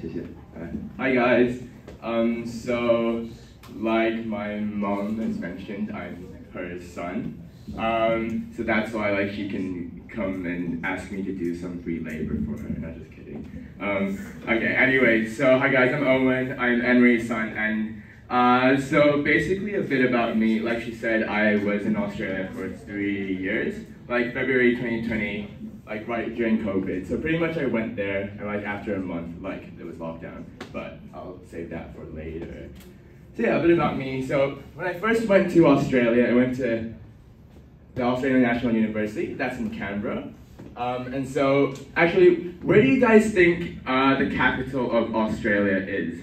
谢谢。Hi guys. So like my mom has mentioned, I'm her son. So that's why like she can come and ask me to do some free labor for her. Not just kidding. Okay. Anyway, so hi guys, I'm Owen. I'm Henry's son, and so basically a bit about me. Like she said, I was in Australia for 3 years, like February 2020. Like right during COVID. So pretty much I went there and like after a month, like it was lockdown, but I'll save that for later. So yeah, a bit about me. So when I first went to Australia, I went to the Australian National University, that's in Canberra. And so actually, where do you guys think the capital of Australia is?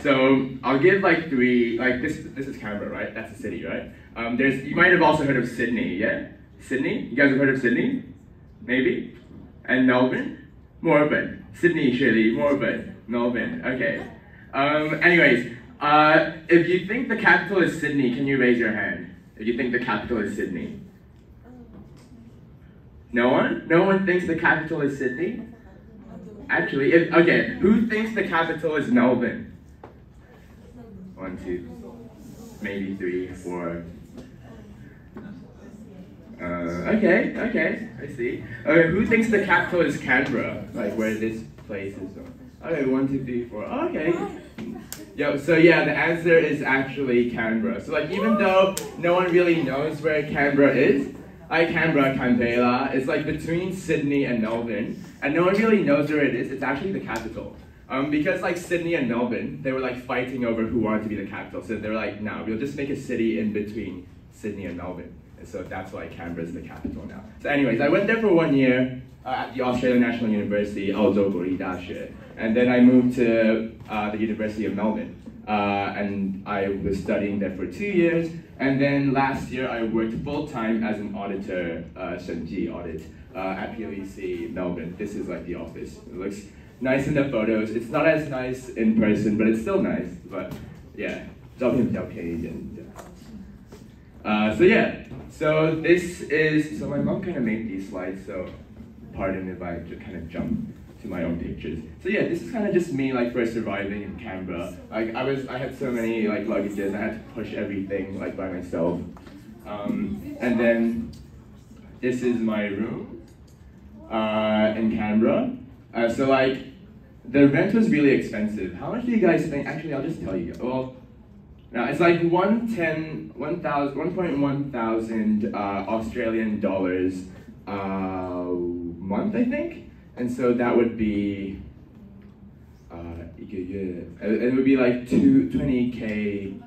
So I'll give like three, like this is Canberra, right? That's a city, right? You might have also heard of Sydney, yeah? Sydney? You guys have heard of Sydney? Maybe? And Melbourne? Melbourne. Sydney, Shirley, Melbourne. Melbourne, okay. Anyways, if you think the capital is Sydney, can you raise your hand? If you think the capital is Sydney? No one? No one thinks the capital is Sydney? Actually, okay, who thinks the capital is Melbourne? 1, 2, maybe 3, 4. Okay, I see. Okay, who thinks the capital is Canberra? Like where this place is from? Okay, 1, 2, 3, 4. Okay. Yo, so yeah, the answer is actually Canberra. So like even though no one really knows where Canberra is, like Canberra, it's like between Sydney and Melbourne, and no one really knows where it is. It's actually the capital. Because like Sydney and Melbourne, they were like fighting over who wanted to be the capital. So they were like, no, we'll just make a city in between Sydney and Melbourne. So that's why Canberra is the capital now. So anyways, I went there for 1 year at the Australian National University, 澳洲国立大学. And then I moved to the University of Melbourne. And I was studying there for 2 years. And then last year I worked full-time as an auditor, 审计 audit, at PwC Melbourne. This is like the office. It looks nice in the photos. It's not as nice in person, but it's still nice. But yeah, 照片比较便宜一点. So yeah, so so my mom kind of made these slides, so pardon if I just kind of jump to my own pictures. So yeah, this is kind of just me like first surviving in Canberra. Like I had so many like luggages, I had to push everything like by myself. And then this is my room in Canberra. So like the rent was really expensive. How much do you guys think? Actually, I'll just tell you. Well, now it's like 1.1 thousand Australian dollars a month, I think. And so that would be, it would be like 20K,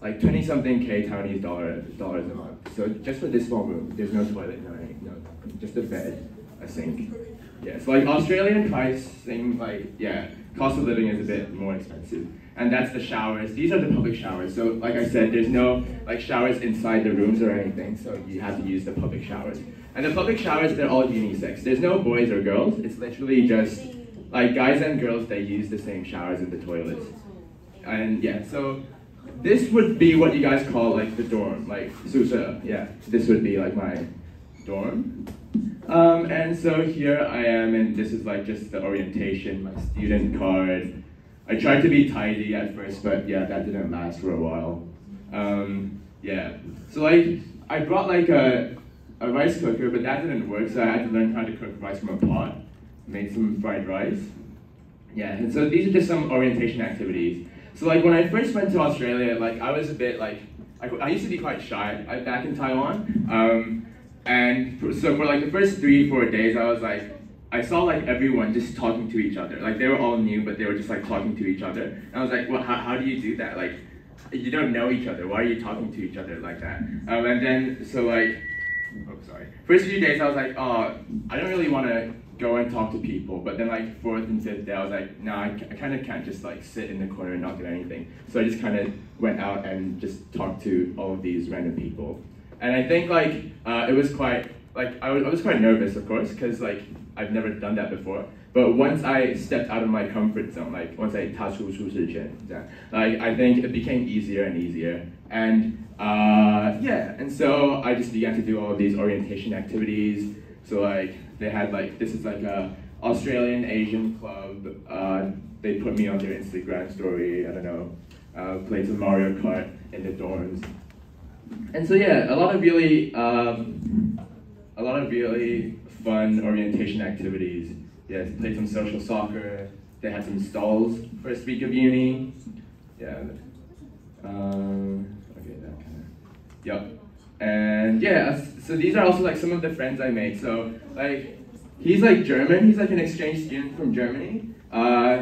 like 20-something K Taiwanese dollars a month. So just for this small room, there's no toilet, no, just a bed, a sink. Yeah, so like Australian pricing, like, yeah, cost of living is a bit more expensive. And that's the showers. These are the public showers. So like I said, there's no like showers inside the rooms or anything, so you have to use the public showers. And the public showers, they're all unisex. There's no boys or girls. It's literally just like guys and girls, they use the same showers in the toilets. And yeah, so this would be what you guys call like the dorm, like 宿舍. Yeah, this would be like my dorm. And so here I am, and this is like just the orientation, my student card. I tried to be tidy at first, but yeah, that didn't last for a while. Yeah, so like I brought like a rice cooker, but that didn't work, so I had to learn how to cook rice from a pot. Made some fried rice. Yeah, and so these are just some orientation activities. So like when I first went to Australia, like I was a bit like, I used to be quite shy back in Taiwan. So for like the first 3-4 days, I was like, I saw like everyone just talking to each other. Like they were all new, but they were just like talking to each other. And I was like, well, how do you do that? Like, you don't know each other. Why are you talking to each other like that? And then, so like, oh, sorry. First few days, I was like, oh, I don't really want to go and talk to people. But then like 4th and 5th day, I was like, no, I kind of can't just like sit in the corner and not do anything. So I just kind of went out and just talked to all of these random people. And I think like, it was quite, like, I was quite nervous, of course, because like, I've never done that before. But once I stepped out of my comfort zone, like once I 踏出舒适圈, like I think it became easier and easier. And yeah, and so I just began to do all of these orientation activities. So like they had like, this is like a Australian Asian club. They put me on their Instagram story. I don't know. Played some Mario Kart in the dorms. And so yeah, a lot of really fun orientation activities. Yes, played some social soccer. They had some stalls first week of uni. Yeah. Okay, that kind of. Yep. And yeah, so these are also like some of the friends I made. So like, he's like German. He's like an exchange student from Germany.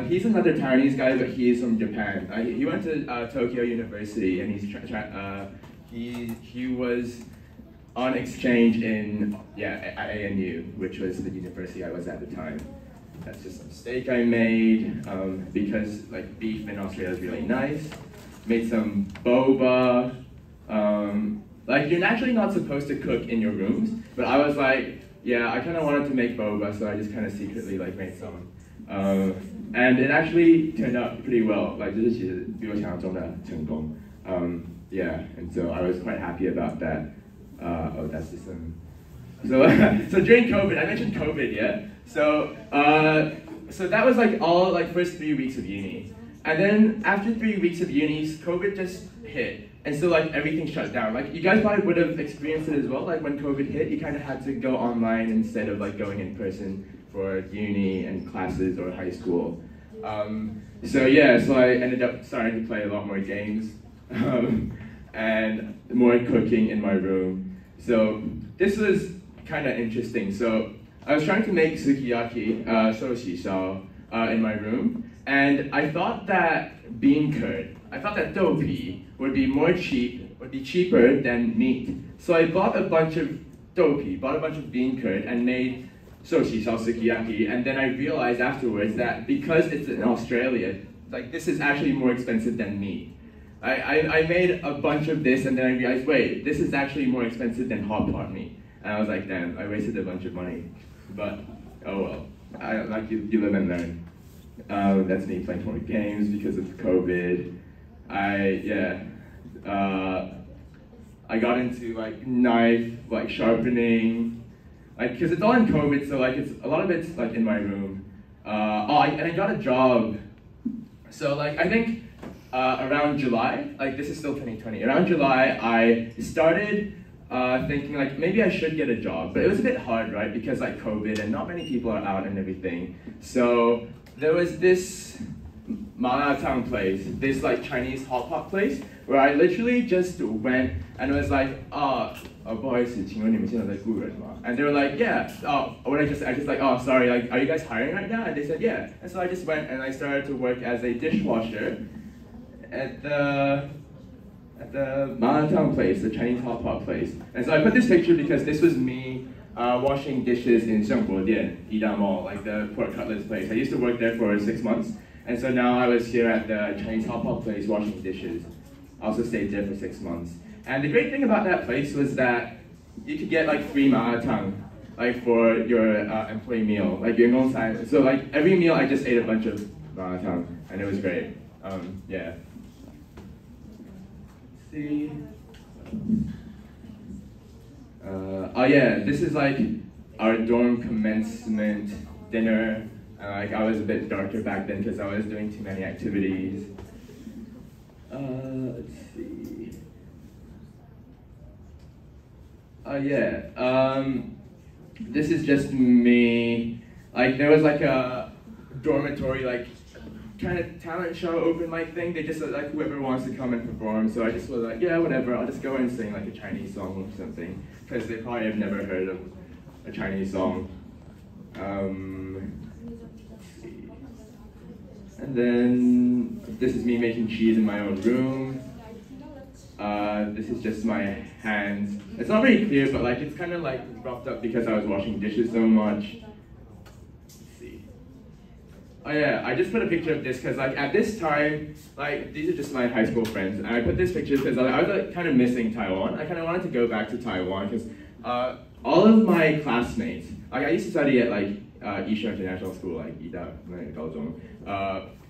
He's another Taiwanese guy, but he is from Japan. He went to Tokyo University, and he was on exchange in at ANU, which was the university I was at the time. That's just a mistake I made because like beef in Australia is really nice. Made some boba. Like you're naturally not supposed to cook in your rooms, but I was like, yeah, I kind of wanted to make boba, so I just kind of secretly like made some. And it actually turned out pretty well. Like 就是其实比我想象中的成功。Yeah, and so I was quite happy about that. Oh, that's just some. So during COVID, I mentioned COVID, yeah. So that was like all like first 3 weeks of uni, and then after 3 weeks of uni, COVID just hit, and so like everything shut down. Like you guys probably would have experienced it as well. Like when COVID hit, you kind of had to go online instead of like going in person for uni and classes or high school. So yeah, so I ended up starting to play a lot more games and more cooking in my room. So this was kind of interesting. So I was trying to make sukiyaki, shoshi shao, in my room, and I thought that bean curd, I thought that doupi would be cheaper than meat. So I bought a bunch of doupi, bought a bunch of bean curd, and made shoshi shao sukiyaki. And then I realized afterwards that because it's in Australia, like this is actually more expensive than meat. I made a bunch of this, and then I realized, wait, this is actually more expensive than hot pot meat. And I was like, damn, I wasted a bunch of money. But, oh well, you live and learn. That's me playing more games because of COVID. I got into like knife, like sharpening, like, because it's all in COVID, so like a lot of it's like in my room. And I got a job. So like, I think around July, like this is still 2020, around July, I started thinking like maybe I should get a job, but it was a bit hard, right? Because like COVID and not many people are out and everything. So there was this Malatang place, this like Chinese hot pot place, where I literally just went and was like,不好意思，请问你们现在在雇人吗? And they were like, yeah. I just like, oh, sorry, like, are you guys hiring right now? And they said, yeah. And so I just went and I started to work as a dishwasher at the Malatang place, the Chinese hot pot place. And so I put this picture because this was me washing dishes in Xiangguodian, Yida Mall, like the pork cutlets place. I used to work there for 6 months, and so now I was here at the Chinese hot pot place washing dishes. I also stayed there for 6 months. And the great thing about that place was that you could get like free malatang, like for your employee meal, like your side. So like every meal I just ate a bunch of malatang, and it was great. Yeah. See. Oh yeah, this is like our dorm commencement dinner. Like I was a bit darker back then because I was doing too many activities. Let's see. This is just me. Like there was like a dormitory like kind of talent show open mic thing. They just like whoever wants to come and perform. So I just was like, yeah, whatever. I'll just go and sing like a Chinese song or something because they probably have never heard of a Chinese song. Let's see. And then this is me making cheese in my own room. This is just my hands. It's not very clear, but like it's kind of like roughed up because I was washing dishes so much. Let's see. Oh yeah, I just put a picture of this because like at this time, like these are just my high school friends, and I put this picture because I was like kind of missing Taiwan. I kind of wanted to go back to Taiwan because all of my classmates, like I used to study at like Isha International School, like Ida,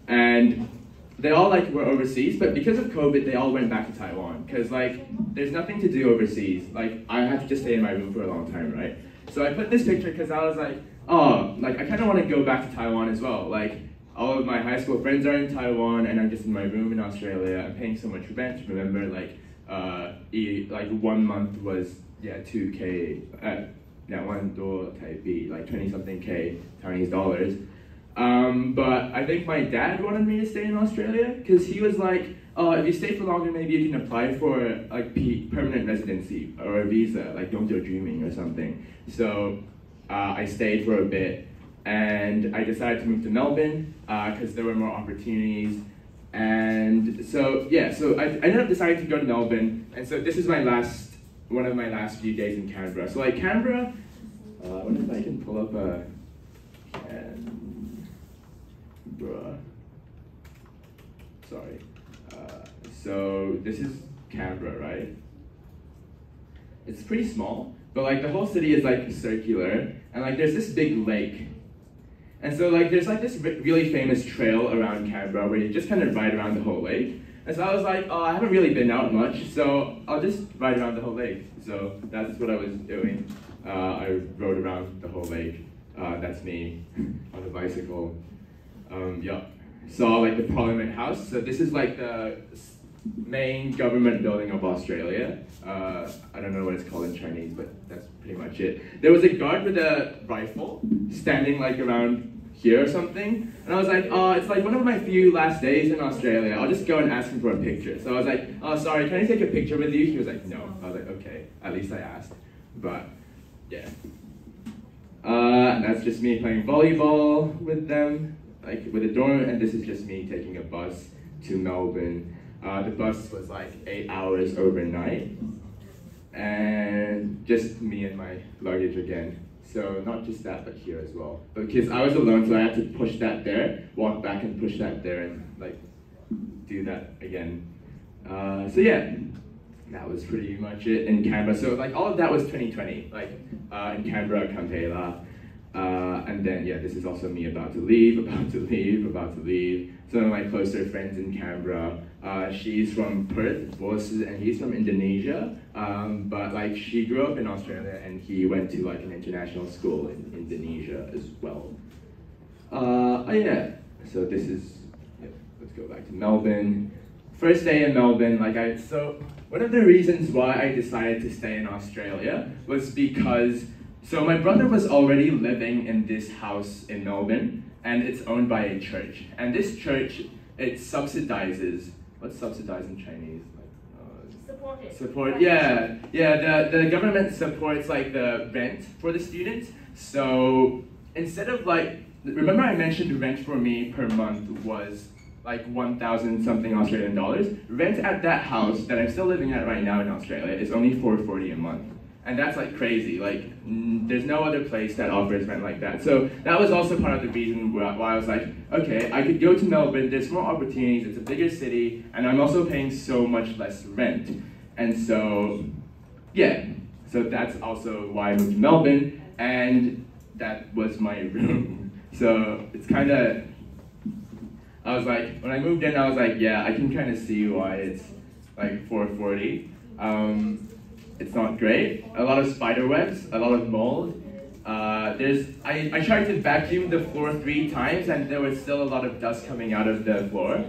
and they all like were overseas, but because of COVID, they all went back to Taiwan because like there's nothing to do overseas. Like I had to just stay in my room for a long time, right? So I put this picture because I was like, oh, like I kind of want to go back to Taiwan as well. Like all of my high school friends are in Taiwan, and I'm just in my room in Australia. I'm paying so much rent. Remember, like 1 month was 2K. 2万多 Taipei, like 20-something K Taiwanese dollars. But I think my dad wanted me to stay in Australia because he was like, oh, if you stay for longer, maybe you can apply for like permanent residency or a visa, like don't go dreaming or something. So I stayed for a bit, and I decided to move to Melbourne because there were more opportunities. And so so I ended up deciding to go to Melbourne, and so this is one of my last few days in Canberra. So like Canberra, I wonder if I can pull up a Canberra. Sorry. So this is Canberra, right? It's pretty small, but like the whole city is like circular, and like there's this big lake. And so like there's like this really famous trail around Canberra where you just kind of ride around the whole lake. And so I was like, oh, I haven't really been out much, so I'll just ride around the whole lake. So that's what I was doing. I rode around the whole lake. That's me on a bicycle. Saw like the Parliament House. So this is like the main government building of Australia. I don't know what it's called in Chinese, but that's pretty much it. There was a guard with a rifle standing like around here or something, and I was like, oh, it's like one of my few last days in Australia. I'll just go and ask him for a picture. So I was like, oh, sorry, can I take a picture with you? He was like, no. I was like, okay, at least I asked. But yeah, that's just me playing volleyball with them, like with a dorm, and this is just me taking a bus to Melbourne. The bus was like 8 hours overnight, and just me and my luggage again. So not just that, but here as well. Because I was alone, so I had to push that there, walk back and push that there, and like do that again. So yeah, that was pretty much it in Canberra. So like all of that was 2020, like in Canberra, Kampala. And then yeah, this is also me about to leave. Some of my closer friends in Canberra. She's from Perth, and he's from Indonesia. But like she grew up in Australia, and he went to like an international school in Indonesia as well. So this is, let's go back to Melbourne. First day in Melbourne, so one of the reasons why I decided to stay in Australia was because, so my brother was already living in this house in Melbourne, and it's owned by a church. And this church, it subsidizes, what's subsidize in Chinese? Support, yeah. The government supports like the rent for the students. So instead of like, remember I mentioned rent for me per month was like 1,000 something Australian dollars. Rent at that house that I'm still living at right now in Australia is only $4.40 a month. And that's like crazy, like there's no other place that offers rent like that. So that was also part of the reason why I was like, okay, I could go to Melbourne, there's more opportunities, it's a bigger city, and I'm also paying so much less rent. And so, yeah, so that's also why I moved to Melbourne, and that was my room. So it's kind of, I was like, when I moved in, I was like, yeah, I can kind of see why it's like $4.40. It's not great. A lot of spider webs, a lot of mold. I tried to vacuum the floor 3 times, and there was still a lot of dust coming out of the floor.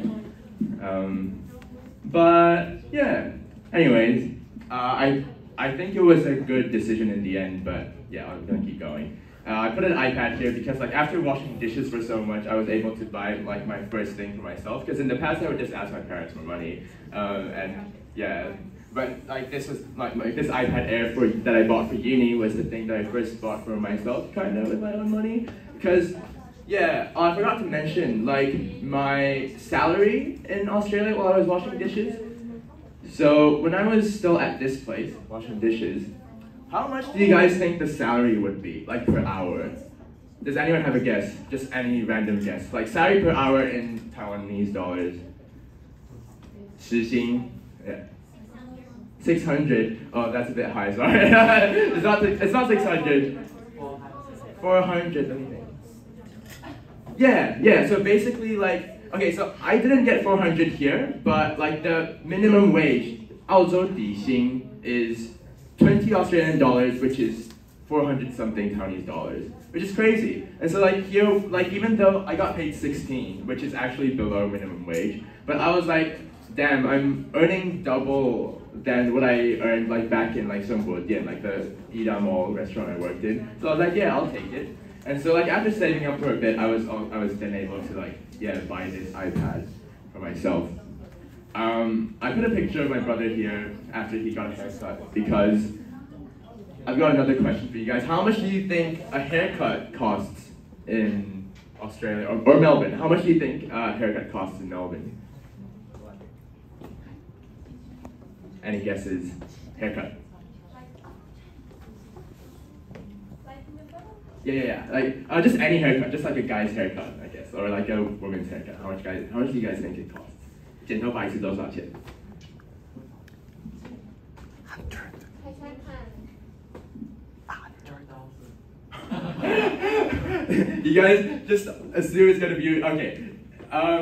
But yeah, anyways, I think it was a good decision in the end, but yeah, I'm gonna keep going. I put an iPad here because like after washing dishes for so much, I was able to buy like my first thing for myself, because in the past I would just ask my parents for money, and yeah. But like this was like this iPad Air that I bought for uni was the thing that I first bought for myself, kind of with my own money. Because yeah, I forgot to mention like my salary in Australia while I was washing dishes. So when I was still at this place washing dishes, how much do you guys think the salary would be like per hour? Does anyone have a guess? Just any random guess. Like salary per hour in Taiwanese dollars. 时薪, yeah. 600. Oh, that's a bit high. Sorry, it's not 600. 400. Let me think. Yeah. So basically, like, okay, so I didn't get 400 here, but like the minimum wage, 澳洲底薪 is 20 Australian dollars, which is 400 something Taiwanese dollars, which is crazy. And so like here, like even though I got paid 16, which is actually below minimum wage, but I was like, damn, I'm earning double than what I earned like back in like Songbo-Dian, like the Ida Mall restaurant I worked in. So I was like, yeah, I'll take it. And so like after saving up for a bit, I was then able to like, yeah, buy this iPad for myself. I put a picture of my brother here after he got a haircut because I've got another question for you guys. How much do you think a haircut costs in Australia or Melbourne? How much do you think a haircut costs in Melbourne? Any guesses? Haircut. Yeah. Like just any haircut, just like a guy's haircut, I guess, or like a woman's haircut. How much do you guys think it costs? 剪头发一次多少钱? You guys just assume it's gonna be okay.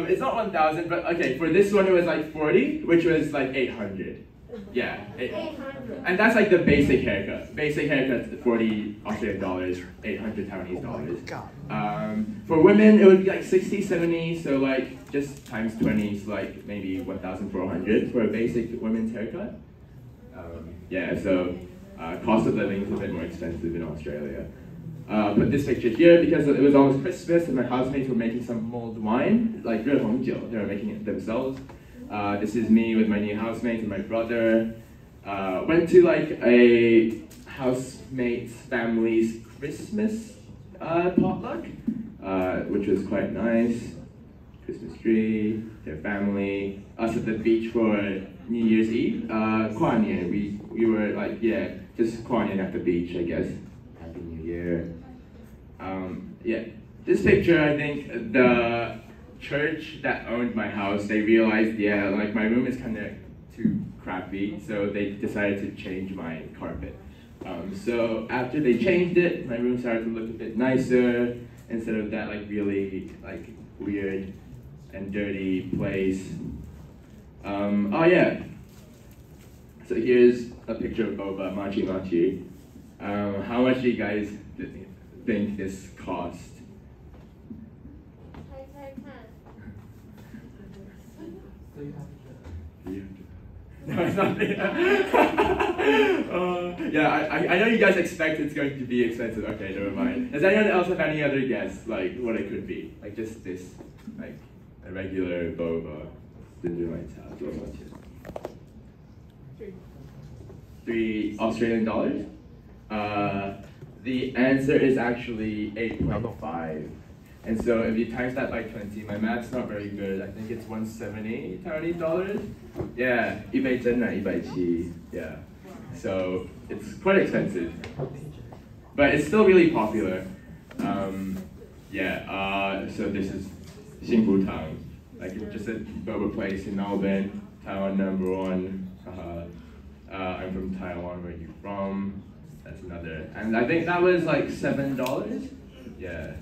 It's not 1,000, but okay. For this one, it was like 40, which was like 800. Yeah, 800. And that's like the basic haircut. Basic haircut's 40 Australian dollars, 800 Taiwanese dollars. For women, it would be like 60, 70, so like just times 20, so like maybe 1,400 for a basic women's haircut. Yeah, so cost of living is a bit more expensive in Australia. Put this picture here because it was almost Christmas and my housemates were making some mulled wine, like 热红酒. They were making it themselves. This is me with my new housemate and my brother. Went to like a housemate's family's Christmas potluck, which was quite nice. Christmas tree, their family. Us at the beach for New Year's Eve. 跨年, we were like, yeah, just 跨年at the beach, I guess. Happy New Year. Yeah, this picture, I think the church that owned my house, they realized, yeah, like my room is kind of too crappy, so they decided to change my carpet. So after they changed it, my room started to look a bit nicer instead of that like really like weird and dirty place. Oh yeah. So here's a picture of boba, machi machi. How much do you guys think this cost? No, it's not. Yeah, I know you guys expect it's going to be expensive. Okay, never mind. Does anyone else have any other guess, like what it could be? Like just this, like a regular boba, $3 Australian dollars. The answer is actually 8.5. And so if you times that by 20, my math's not very good. I think it's 170 Taiwanese dollars. Yeah, 170, yeah. So it's quite expensive, but it's still really popular. So this is Xingfu Tang, like just a boba place in Melbourne, Taiwan #1. I'm from Taiwan. Where are you from? That's another. And I think that was like $7. Yeah.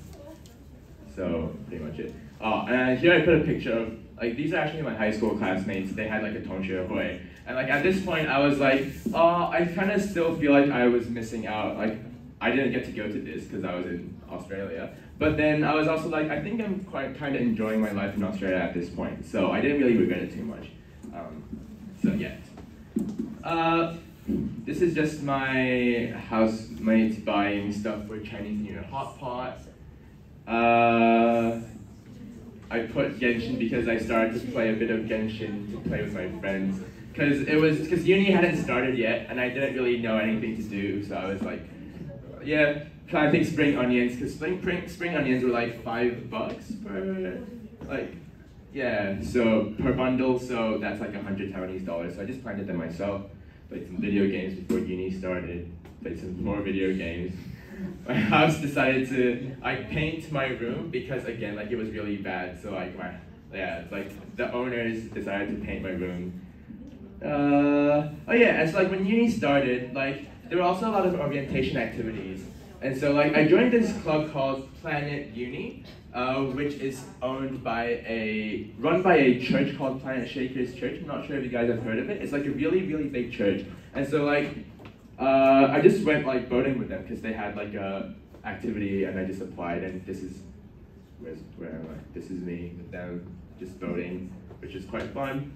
So pretty much it. Oh, and here I put a picture of, like, these are actually my high school classmates. They had like a Tongxue Hui. And like at this point I was like, oh, I kind of still feel like I was missing out. Like I didn't get to go to this because I was in Australia. But then I was also like, I think I'm quite kind of enjoying my life in Australia at this point. So I didn't really regret it too much. So yeah. This is just my housemates buying stuff for Chinese New Year hot pot. I put Genshin because I started to play a bit of Genshin to play with my friends. Because uni hadn't started yet and I didn't really know anything to do, so I was like, yeah, planting spring onions, because spring onions were like $5 per, like, yeah, so per bundle, so that's like 100 Taiwanese dollars. So I just planted them myself, played some video games before uni started, played some more video games. My house decided to, I paint my room because again, like it was really bad. So like the owners decided to paint my room. Oh yeah, and so like when uni started, like there were also a lot of orientation activities. And so like I joined this club called Planet Uni, which is run by a church called Planet Shakers Church. I'm not sure if you guys have heard of it. It's like a really, really big church. And so like, I just went like boating with them because they had like a activity, and I just applied. And this is where am I? This is me with them just boating, which is quite fun.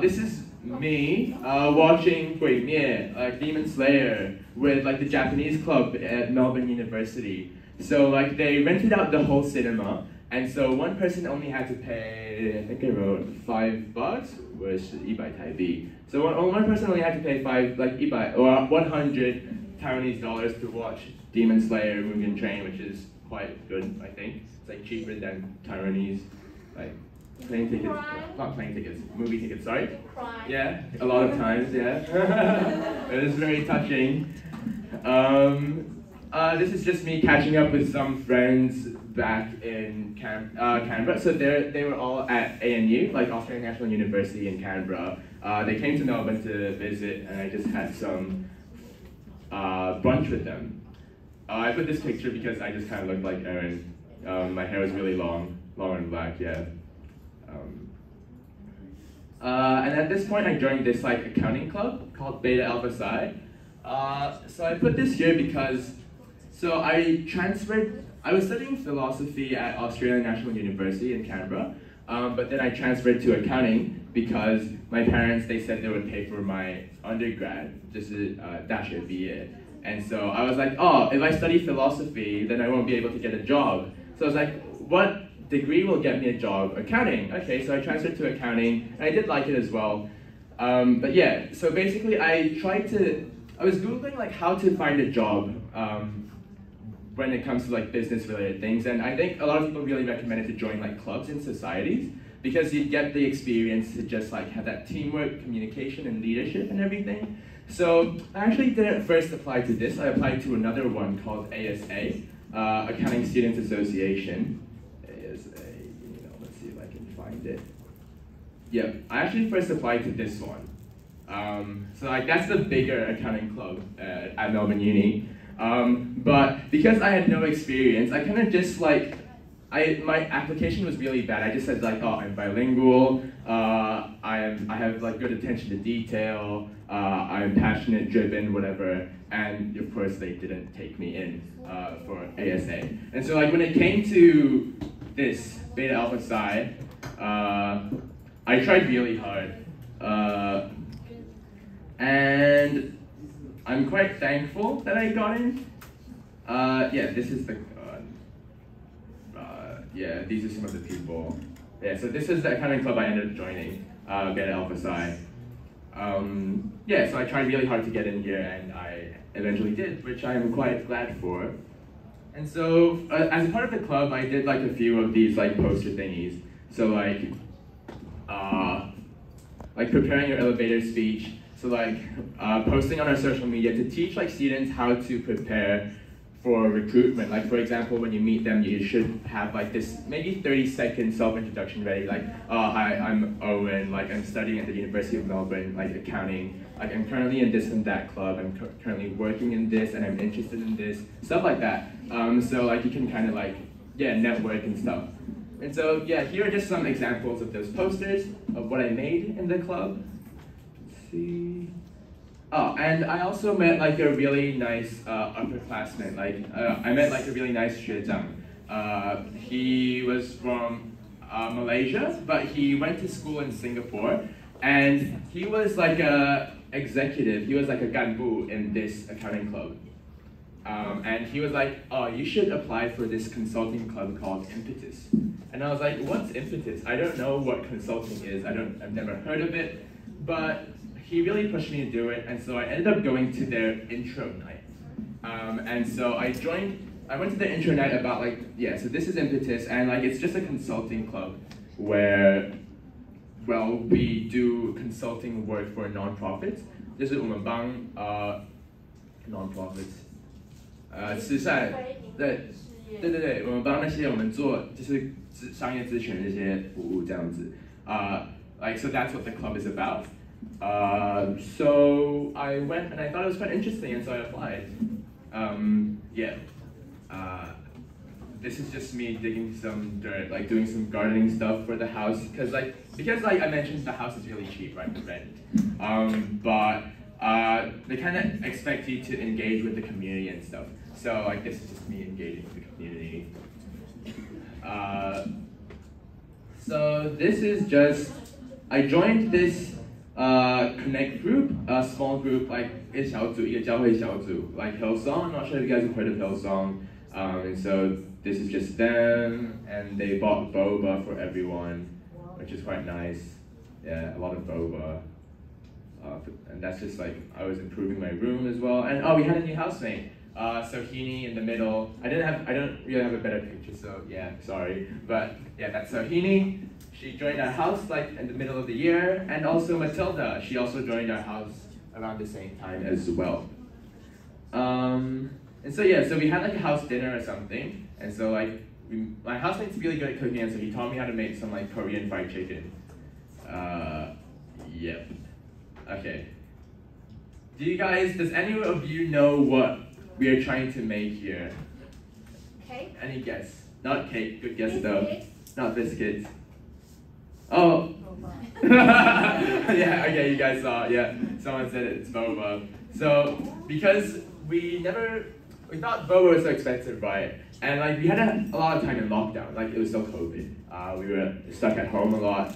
This is me watching 鬼灭, Demon Slayer, with like the Japanese club at Melbourne University. So like they rented out the whole cinema, and so one person only had to pay, I think I wrote $5, which is 100 Thai. So one person only had to pay 100 Taiwanese dollars to watch Demon Slayer Mugen Train, which is quite good, I think. It's like cheaper than Taiwanese like plane tickets, not plane tickets, movie tickets, sorry? Yeah, a lot of times, yeah. It was very touching. This is just me catching up with some friends back in Canberra. So they were all at ANU, like Australian National University in Canberra. They came to Melbourne to visit, and I just had some brunch with them. I put this picture because I just kind of looked like Aaron. My hair was really long and black, yeah. And at this point, I joined this like accounting club called Beta Alpha Psi. So I put this here because, so I was studying philosophy at Australian National University in Canberra, but then I transferred to accounting because my parents, they said they would pay for my undergrad, just dash BA. And so I was like, oh, if I study philosophy, then I won't be able to get a job. So I was like, what degree will get me a job? Accounting. Okay, so I transferred to accounting, and I did like it as well. But yeah, so basically I was Googling like how to find a job when it comes to like business related things, and I think a lot of people really recommended to join like clubs and societies because you get the experience to just like have that teamwork, communication, and leadership and everything. So I actually didn't first apply to this. I applied to another one called ASA, Accounting Students Association. Let's see if I can find it. Yeah, I actually first applied to this one. So like that's the bigger accounting club at Melbourne Uni. But because I had no experience, I kind of just like, my application was really bad. I just said like, oh, I'm bilingual, I have like good attention to detail, I'm passionate, driven, whatever, and of course they didn't take me in for ASA. And so like when it came to this Beta Alpha Psi, I tried really hard, and I'm quite thankful that I got in. Yeah, this is the, yeah, these are some of the people. Yeah, so this is the accounting club I ended up joining, Beta Alpha Psi. Yeah, so I tried really hard to get in here, and I eventually did, which I am quite glad for. And so, as a part of the club, I did like a few of these like poster thingies. So like preparing your elevator speech. So like posting on our social media to teach like students how to prepare for recruitment. Like for example, when you meet them, you should have like this maybe 30-second self-introduction ready. Like, hi, I'm Owen. Like I'm studying at the University of Melbourne, like accounting. Like I'm currently in this and that club. I'm currently working in this, and I'm interested in this. Stuff like that. So like you can kind of like, yeah, network and stuff. And so yeah, here are just some examples of those posters of what I made in the club. Let's see. Oh, and I also met like a really nice upperclassman. Like I met like a really nice 学长. He was from Malaysia, but he went to school in Singapore, and he was like a executive. He was like a ganbu in this accounting club. And he was like, oh, you should apply for this consulting club called Impetus. And I was like, what's Impetus? I don't know what consulting is. I've never heard of it, but he really pushed me to do it, and so I ended up going to their intro night. And so I went to their intro night about like, yeah, so this is Impetus, and like it's just a consulting club where, well, we do consulting work for nonprofits. 就是我们帮nonprofits 慈善，对，我们帮那些我们做就是商业咨询的这些服务这样子。Like so that's what the club is about. So I went and I thought it was quite interesting, and so I applied. Yeah. This is just me digging some dirt, like doing some gardening stuff for the house, because like I mentioned, the house is really cheap, right, to rent. But they kind of expect you to engage with the community and stuff. So like this is just me engaging with the community. So this is just, I joined this Connect group, a small group, like 一个小组，一个教会小组, like Hillsong. I'm not sure if you guys have heard of Hillsong. And so this is just them, and they bought boba for everyone, which is quite nice. Yeah, a lot of boba. And that's just like, I was improving my room as well. And oh, we had a new housemate. So Heaney in the middle. I don't really have a better picture, so yeah, sorry. But yeah, that's Heaney. She joined our house like in the middle of the year. And also Matilda, she also joined our house around the same time as well. And so yeah, so we had like a house dinner or something. And so like, my housemate's really good at cooking, and so he taught me how to make some like Korean fried chicken. Yep. Okay. Does any of you know what we are trying to make here? Cake? Any guess? Not cake, good guess though. Not biscuits. Oh. Yeah, okay, you guys saw it, yeah. Someone said it's boba. So, because we thought boba was so expensive, right? And like we had a lot of time in lockdown, like it was still COVID. We were stuck at home a lot.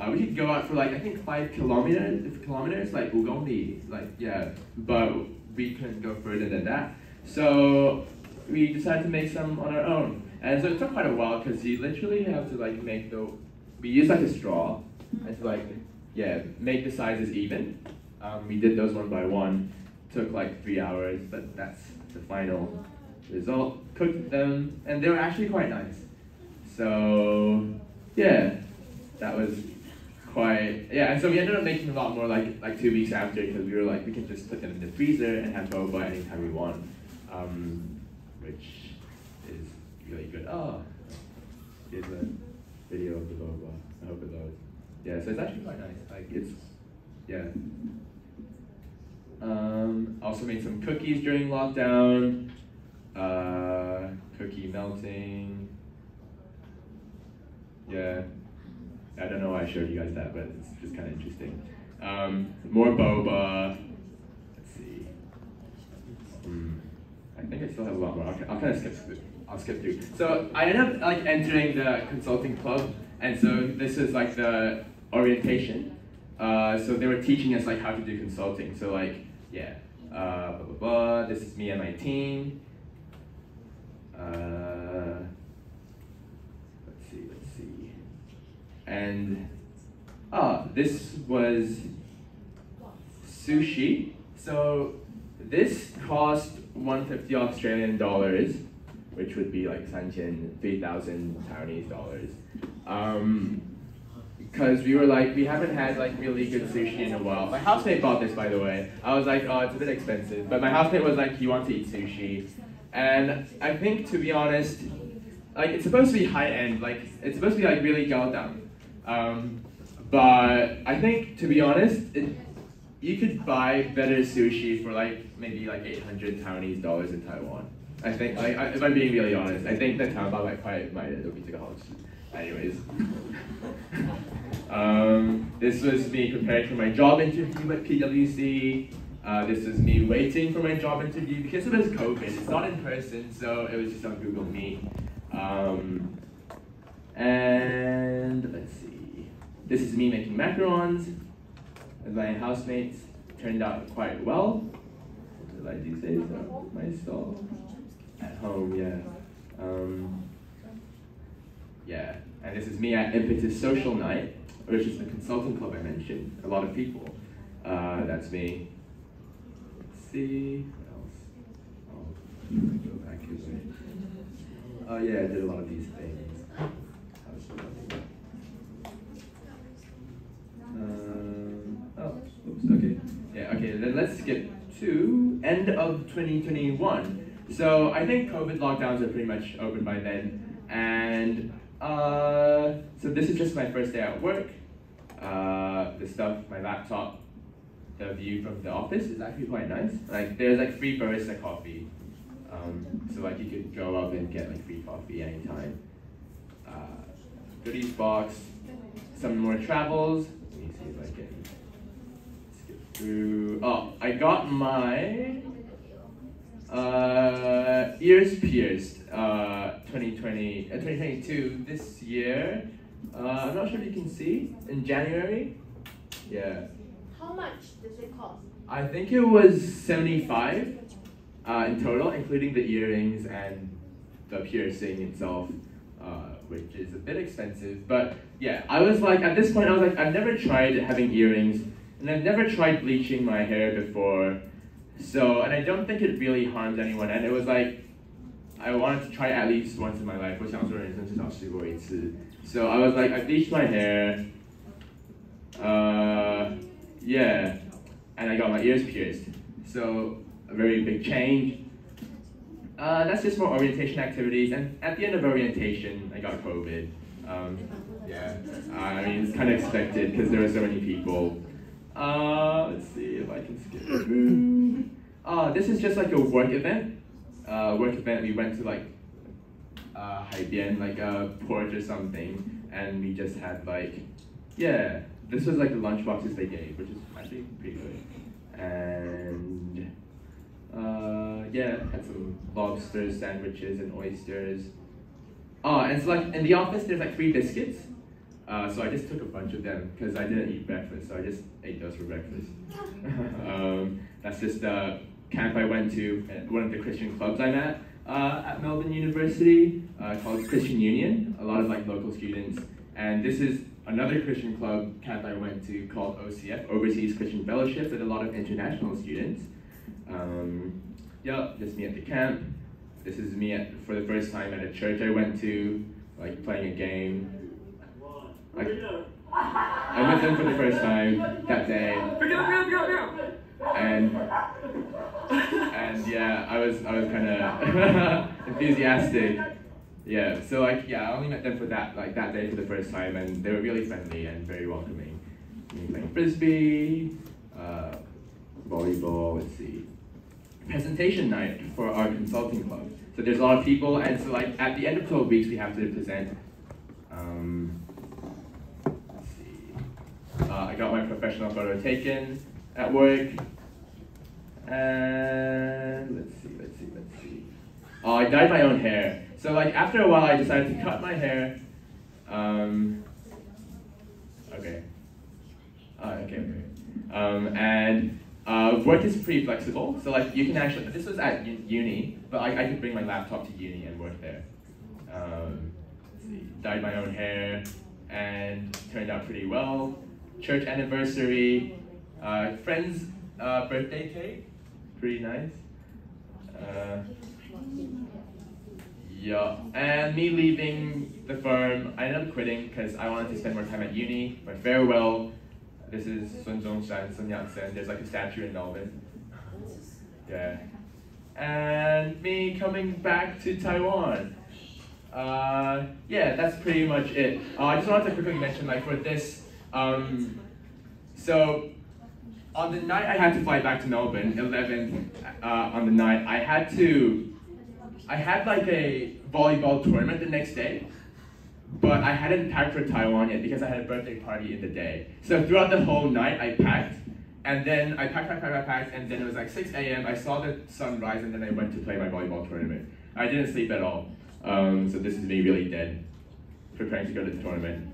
We could go out for like, I think 5 kilometers, like Ugongli, like yeah, but we couldn't go further than that. So we decided to make some on our own. And so it took quite a while because you literally have to like we used like a straw and to like, yeah, make the sizes even. We did those one by one, took like 3 hours, but that's the final result. Cooked them, and they were actually quite nice. So yeah, that was quite, yeah, and so we ended up making a lot more like 2 weeks after, because we were like, we can just put them in the freezer and have boba anytime we want, which is really good. Oh, here's a video of the boba. I hope it loads. Yeah, so it's actually quite nice. Like it's, yeah. Also made some cookies during lockdown. Cookie melting. Yeah. I don't know why I showed you guys that, but it's just kind of interesting. More boba. Let's see. I think I still have a lot more. I'll kind of skip through. So I ended up like entering the consulting club, and so this is like the orientation. So they were teaching us like how to do consulting. So like, yeah, blah blah blah. This is me and my team. Let's see. And this was sushi. So this cost 150 Australian dollars, which would be like 3,000 Taiwanese dollars. Because we were like, we haven't had like really good sushi in a while. My housemate bought this, by the way. I was like, oh, it's a bit expensive. But my housemate was like, he wants to eat sushi. And I think, to be honest, like it's supposed to be high end, like it's supposed to be like really gaodang. But I think, to be honest, you could buy better sushi for like maybe like 800 Taiwanese dollars in Taiwan. I think, like, if I'm being really honest, I think that Taiwan might be anyways. This was me preparing for my job interview at PwC. This is me waiting for my job interview because it was COVID. It's not in person, so it was just on Google Meet. And let's see. This is me making macarons with my housemates. Turned out quite well. What did I do say so? My stall at home, yeah. Yeah, and this is me at Impetus Social Night, which is the consulting club I mentioned. A lot of people. That's me. Let's see, what else? Oh, go back here. Oh yeah, I did a lot of these things. Oh, oops, okay. Yeah, okay, then let's skip to end of 2021. So I think COVID lockdowns are pretty much open by then. And so this is just my first day at work. The stuff, my laptop, the view from the office is actually quite nice. Like there's like free barista coffee. So like you could go up and get like free coffee anytime. Goodies box, some more travels. Let me see if I can skip Oh, I got my ears pierced 2022 this year. I'm not sure if you can see, in January. Yeah. How much does it cost? I think it was 75 in total, including the earrings and the piercing itself, which is a bit expensive. But yeah, I was like, at this point, I was like, I've never tried having earrings, and I've never tried bleaching my hair before. So, and I don't think it really harms anyone. And it was like, I wanted to try it at least once in my life. 我想说人生至少试过一次. So I was like, I bleached my hair. Yeah, and I got my ears pierced. So a very big change. That's just more orientation activities. And at the end of orientation, I got COVID. Yeah, I mean, it's kind of expected because there were so many people. Let's see if I can skip through. This is just like a work event. We went to like Haibian, like a port or something, and we just had like, yeah, this was like the lunch boxes they gave, which is actually pretty good. And yeah, had some lobster sandwiches and oysters. And so like in the office there's like 3 biscuits. So I just took a bunch of them because I didn't eat breakfast, so I just ate those for breakfast. That's just the camp I went to at one of the Christian clubs I'm at Melbourne University, called Christian Union, a lot of like local students. And this is another Christian club camp I went to called OCF, Overseas Christian Fellowship, with a lot of international students. Yeah, just me at the camp. This is me for the first time at a church I went to, like playing a game. I met them for the first time that day, and yeah, I was kind of enthusiastic. Yeah, so like I only met them for that day for the first time, and they were really friendly and very welcoming. Me playing frisbee, volleyball. Let's see, presentation night for our consulting club. So there's a lot of people, and so like at the end of 12 weeks we have to present. I got my professional photo taken at work, and let's see. Oh, I dyed my own hair. So like after a while, I decided to cut my hair. Okay. And work is pretty flexible. So like you can actually, this was at uni, but I could bring my laptop to uni and work there. Let's see, dyed my own hair, and turned out pretty well. Church anniversary, friend's birthday cake, pretty nice. Yeah, and me leaving the firm, I ended up quitting because I wanted to spend more time at uni. My farewell, this is Sun Zhongshan, Sun Yat-sen, there's like a statue in Melbourne. Yeah. And me coming back to Taiwan. Yeah, that's pretty much it. I just wanted to quickly mention, like for this, so on the night I had to fly back to Melbourne, 11th, on the night, I had like a volleyball tournament the next day, but I hadn't packed for Taiwan yet because I had a birthday party in the day. So throughout the whole night I packed, and then I packed, and then it was like 6 a.m. I saw the sun rise, and then I went to play my volleyball tournament. I didn't sleep at all. So this is me really dead, preparing to go to the tournament.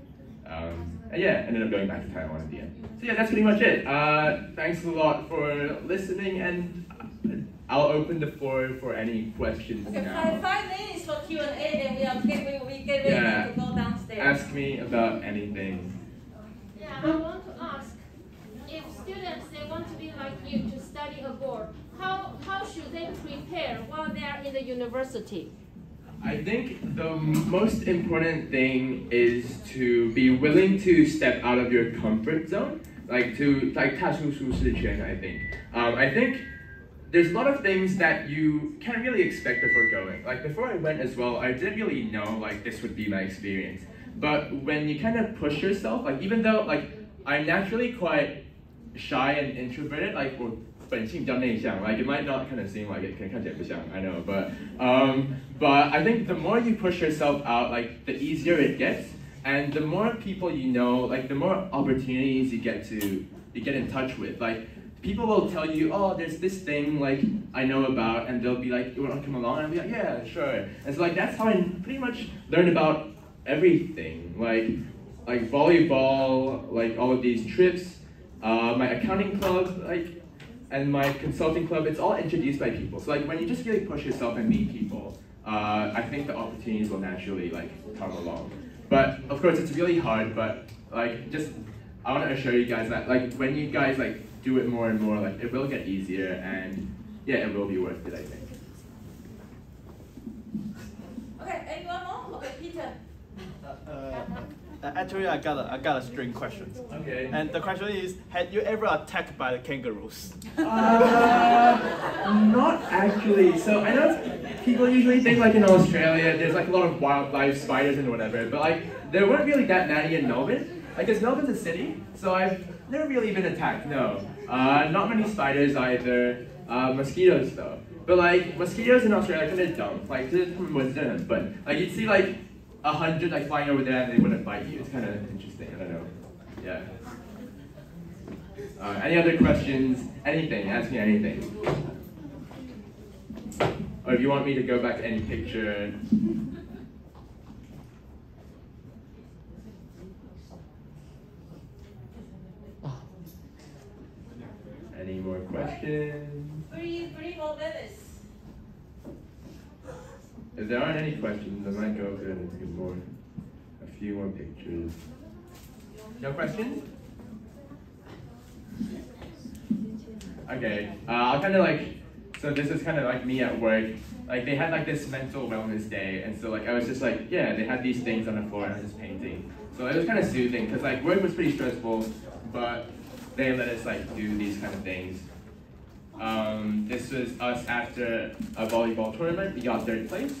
And yeah, ended up going back to Taiwan at the end. So yeah, that's pretty much it. Thanks a lot for listening, and I'll open the floor for any questions now. 5 minutes for Q&A, then we get ready to go downstairs. Ask me about anything. Yeah, I want to ask, if students, they want to be like you to study abroad, how should they prepare while they are in the university? I think the most important thing is to be willing to step out of your comfort zone, like 踏出舒适圈, I think. I think there's a lot of things that you can't really expect before going. Like before I went as well, I didn't really know like this would be my experience. But when you kind of push yourself, like even though like I'm naturally quite shy and introverted, like本性比较内向, like it might not kind of seem like it, 看起来不像, I know, but I think the more you push yourself out, like the easier it gets, and the more people you know, like the more opportunities you get in touch with. Like people will tell you, oh, there's this thing like I know about, and they'll be like, you want to come along? And I'll be like, yeah, sure. And so like that's how I pretty much learned about everything, like volleyball, like all of these trips, my accounting club, like, and my consulting club. It's all introduced by people. So like when you just really push yourself and meet people, I think the opportunities will naturally like come along. But of course it's really hard. But like I want to assure you guys that like when you guys like do it more and more, like it will get easier, and yeah, it will be worth it, I think. Okay, anyone more? Okay, Peter. Actually, I got a string question. Okay. And the question is, had you ever attacked by the kangaroos? Not actually. So I know people usually think like in Australia, there's like a lot of wildlife, spiders and whatever, but like there weren't really that many in Melbourne. Like, because Melbourne's a city, so I've never really been attacked, no. Not many spiders either. Mosquitoes though. But like, mosquitoes in Australia are kind of dumb. Like, but like you'd see like 100 like flying over there and they wouldn't bite you. It's kind of interesting, I don't know. Yeah. Any other questions? Anything, ask me anything. Or if you want me to go back to any picture. Any more questions? 3 more minutes. If there aren't any questions, I might go over and get a few more pictures. No questions? Okay, I'll kind of like, so this is kind of like me at work. Like they had like this mental wellness day, and so like I was just like, yeah, they had these things on the floor and I was just painting. So it was kind of soothing, because like work was pretty stressful, but they let us like do these kind of things. This was us after a volleyball tournament. We got 3rd place.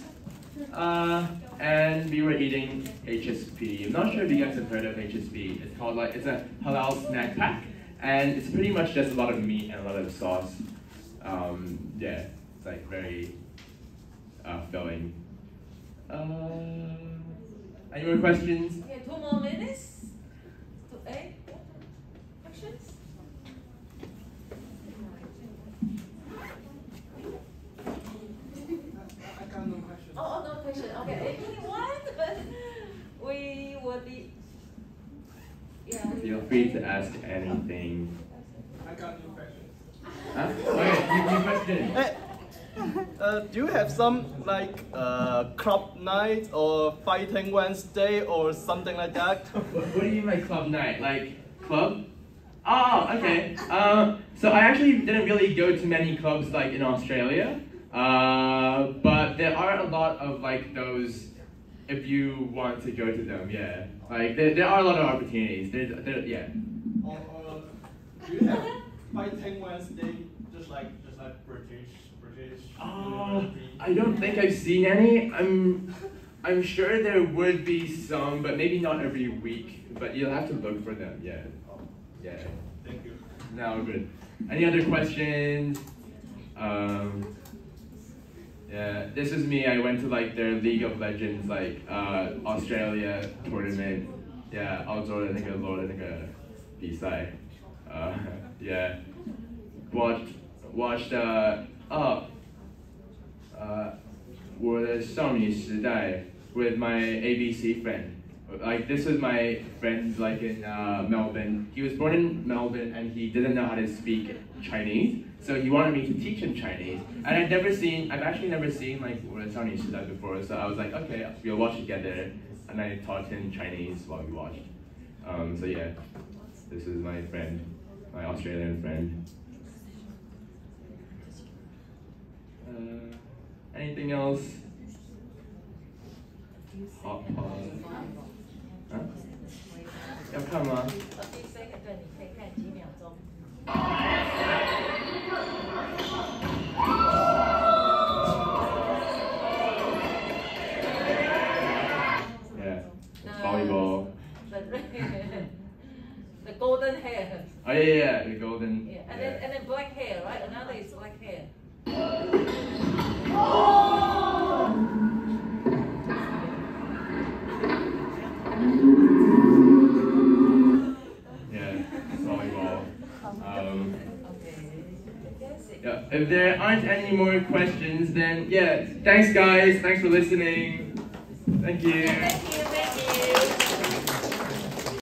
And we were eating HSP. I'm not sure if you guys have heard of HSP. It's called like, it's a halal snack pack. And it's pretty much just a lot of meat and a lot of sauce. Yeah, it's like very filling. Any more questions? Okay, 2 more minutes. To 8 questions. Oh, no question. Okay, anyone? We will be. Yeah. Feel free to ask anything. I got new questions. Huh? Okay, new question. Do you have some like club night or fighting Wednesday or something like that? What do you mean by club night? Like club? Oh, okay. So I actually didn't really go to many clubs like in Australia, but there are a lot of like those. If you want to go to them, yeah. Like there are a lot of opportunities. Yeah. Or do you have fighting Wednesday just like British? I don't think I've seen any. I'm sure there would be some, but maybe not every week. But you'll have to look for them. Yeah. Yeah. Thank you. No, good. Any other questions? Yeah, this is me. I went to like their League of Legends like Australia tournament. Yeah, 澳洲的那个 LoL 的那个比赛。Yeah. Watched 我的少女时代 with my ABC friend. Like this was my friend like in Melbourne. He was born in Melbourne and he didn't know how to speak Chinese, so he wanted me to teach him Chinese. And I've actually never seen like 我的少女时代 before, so I was like, okay, we'll watch together. And I taught him Chinese while we watched. So yeah, this is my friend, my Australian friend. Anything else? Hot pause. Huh? 要看吗？ 30 seconds 对，你可以看几秒钟。Yeah. Volleyball. The golden hair. Oh yeah, the golden. Yeah, and then black hair, right? Another is black hair. Yeah, volleyball. Okay. if there aren't any more questions, then yeah, thanks guys, thanks for listening. Thank you. Thank you.